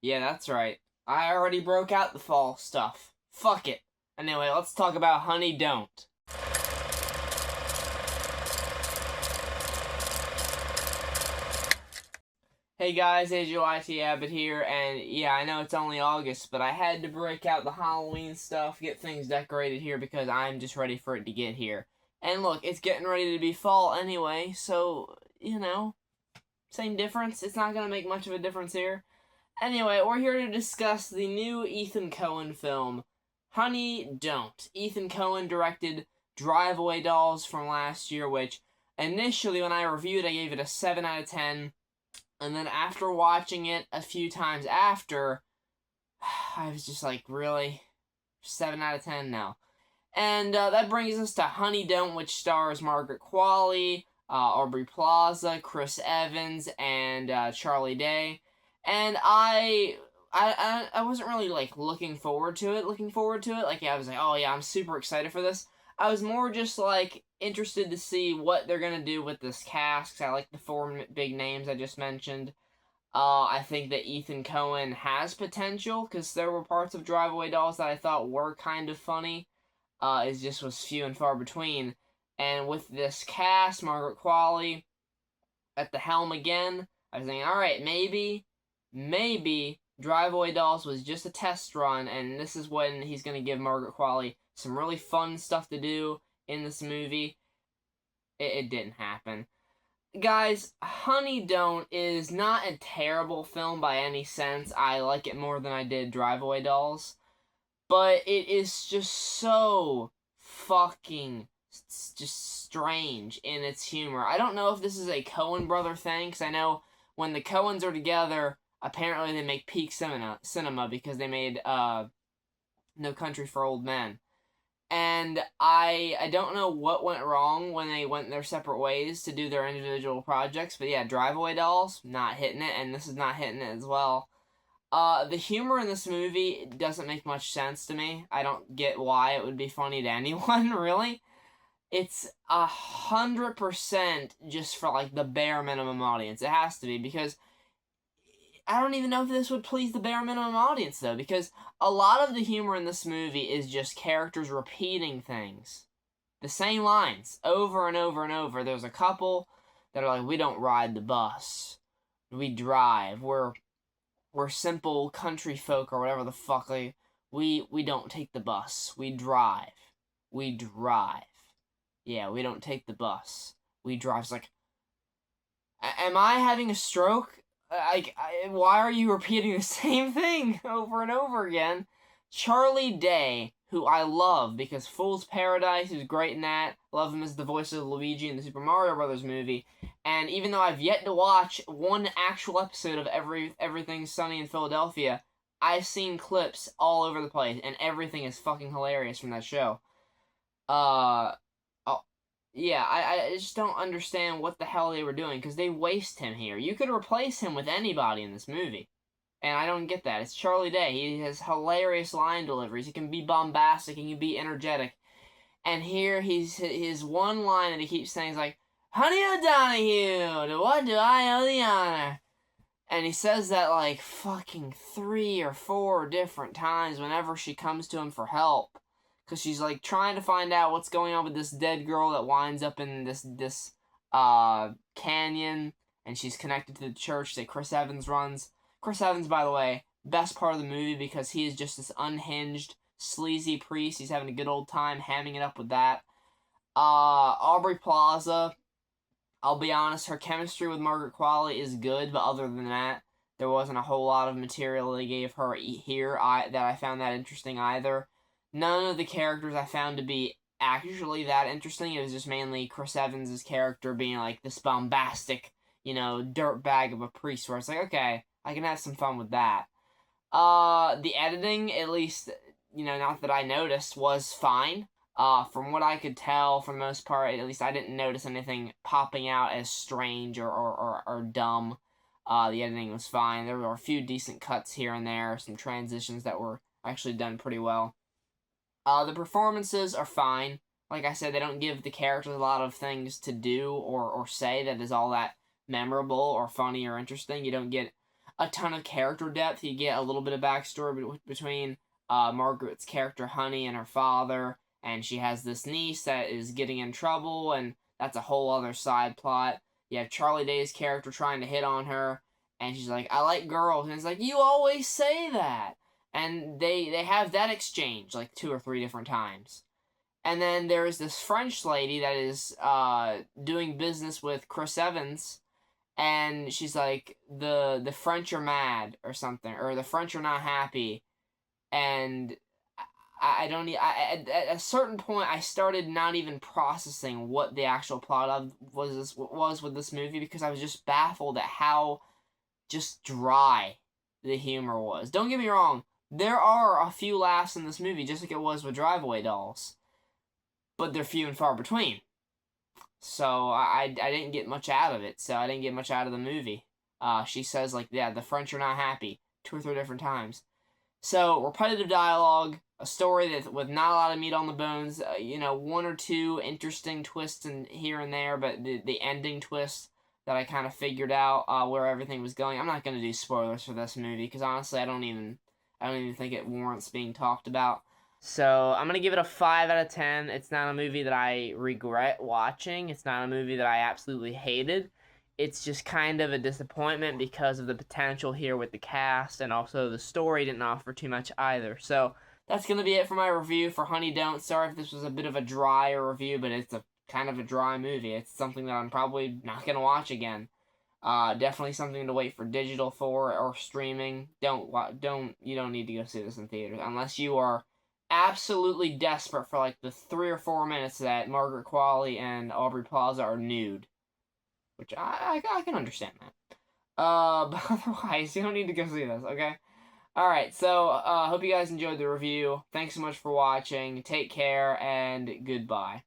Yeah, that's right. I already broke out the fall stuff. Fuck it. Anyway, let's talk about Honey Don't. Hey guys, AJYT Abbott here, and yeah, I know it's only August, but I had to break out the Halloween stuff, get things decorated here because I'm just ready for it to get here. And look, it's getting ready to be fall anyway, so, same difference. It's not gonna make much of a difference here. Anyway, we're here to discuss the new Ethan Coen film, Honey Don't. Ethan Coen directed Drive Away Dolls from last year, which initially when I reviewed I gave it a 7 out of 10. And then after watching it a few times after, I was just like, really? 7 out of 10 now. And that brings us to Honey Don't, which stars Margaret Qualley, Aubrey Plaza, Chris Evans, and Charlie Day. And I wasn't really, like, looking forward to it. Like, I was like, oh yeah, I'm super excited for this. I was more just, like, interested to see what they're gonna do with this cast, because I like the 4 big names I just mentioned. I think that Ethan Coen has potential, because there were parts of Drive Away Dolls that I thought were kind of funny. It just was few and far between. And with this cast, Margaret Qualley at the helm again, I was thinking, alright, maybe Drive Away Dolls was just a test run, and this is when he's going to give Margaret Qualley some really fun stuff to do in this movie. It didn't happen. Guys, Honey Don't is not a terrible film by any sense. I like it more than I did Drive Away Dolls. But it is just so fucking just strange in its humor. I don't know if this is a Coen brother thing, because I know when the Coens are together, apparently they make peak cinema because they made No Country for Old Men. And I don't know what went wrong when they went their separate ways to do their individual projects, but yeah, Drive Away Dolls, not hitting it, and this is not hitting it as well. The humor in this movie doesn't make much sense to me. I don't get why it would be funny to anyone, really. It's 100% just for, like, the bare minimum audience. It has to be, because I don't even know if this would please the bare minimum audience, though, because a lot of the humor in this movie is just characters repeating things. The same lines, over and over and over. There's a couple that are like, we don't ride the bus. We drive. We're simple country folk, or whatever the fuck. Like, we don't take the bus. We drive. We drive. Yeah, we don't take the bus. We drive. It's like, am I having a stroke? Why are you repeating the same thing over and over again? Charlie Day, who I love because Fool's Paradise, who's great in that. Love him as the voice of Luigi in the Super Mario Brothers movie. And even though I've yet to watch one actual episode of Everything Sunny in Philadelphia, I've seen clips all over the place, and everything is fucking hilarious from that show. Yeah, I just don't understand what the hell they were doing, because they waste him here. You could replace him with anybody in this movie. And I don't get that. It's Charlie Day. He has hilarious line deliveries. He can be bombastic, he can be energetic. And here, his one line that he keeps saying is like, Honey O'Donoghue, to what do I owe the honor? And he says that like fucking 3 or 4 different times whenever she comes to him for help. Because she's, like, trying to find out what's going on with this dead girl that winds up in this canyon, and she's connected to the church that Chris Evans runs. Chris Evans, by the way, best part of the movie, because he is just this unhinged, sleazy priest. He's having a good old time hamming it up with that. Aubrey Plaza, I'll be honest, her chemistry with Margaret Qualley is good, but other than that, there wasn't a whole lot of material they gave her here that I found that interesting either. None of the characters I found to be actually that interesting. It was just mainly Chris Evans' character being like this bombastic, dirtbag of a priest, where it's like, okay, I can have some fun with that. The editing, at least, not that I noticed, was fine. From what I could tell, for the most part, at least I didn't notice anything popping out as strange or dumb. The editing was fine. There were a few decent cuts here and there, some transitions that were actually done pretty well. The performances are fine. Like I said, they don't give the characters a lot of things to do or say that is all that memorable or funny or interesting. You don't get a ton of character depth. You get a little bit of backstory between Margaret's character Honey and her father, and she has this niece that is getting in trouble, and that's a whole other side plot. You have Charlie Day's character trying to hit on her, and she's like, I like girls, and it's like, you always say that. And they have that exchange like 2 or 3 different times. And then there's this French lady that is doing business with Chris Evans, and she's like, the French are mad or something, or the French are not happy, and I don't at a certain point I started not even processing what the actual plot of was with this movie, because I was just baffled at how just dry the humor was. Don't get me wrong, there are a few laughs in this movie, just like it was with Drive-Away Dolls, but they're few and far between. So I didn't get much out of it. So I didn't get much out of the movie. She says, like, yeah, the French are not happy 2 or 3 different times. So repetitive dialogue, a story that with not a lot of meat on the bones. 1 or 2 interesting twists in here and there, but the ending twist that I kind of figured out where everything was going. I'm not gonna do spoilers for this movie because honestly, I don't even think it warrants being talked about. So I'm gonna give it a 5 out of 10. It's not a movie that I regret watching. It's not a movie that I absolutely hated. It's just kind of a disappointment because of the potential here with the cast, and also the story didn't offer too much either. So that's gonna be it for my review for Honey Don't. Sorry if this was a bit of a drier review, but it's a kind of a dry movie. It's something that I'm probably not gonna watch again. Definitely something to wait for digital for or streaming. You don't need to go see this in theaters unless you are absolutely desperate for like the 3 or 4 minutes that Margaret Qualley and Aubrey Plaza are nude, which I can understand that. But otherwise, you don't need to go see this, okay? Alright, so hope you guys enjoyed the review. Thanks so much for watching. Take care, and goodbye.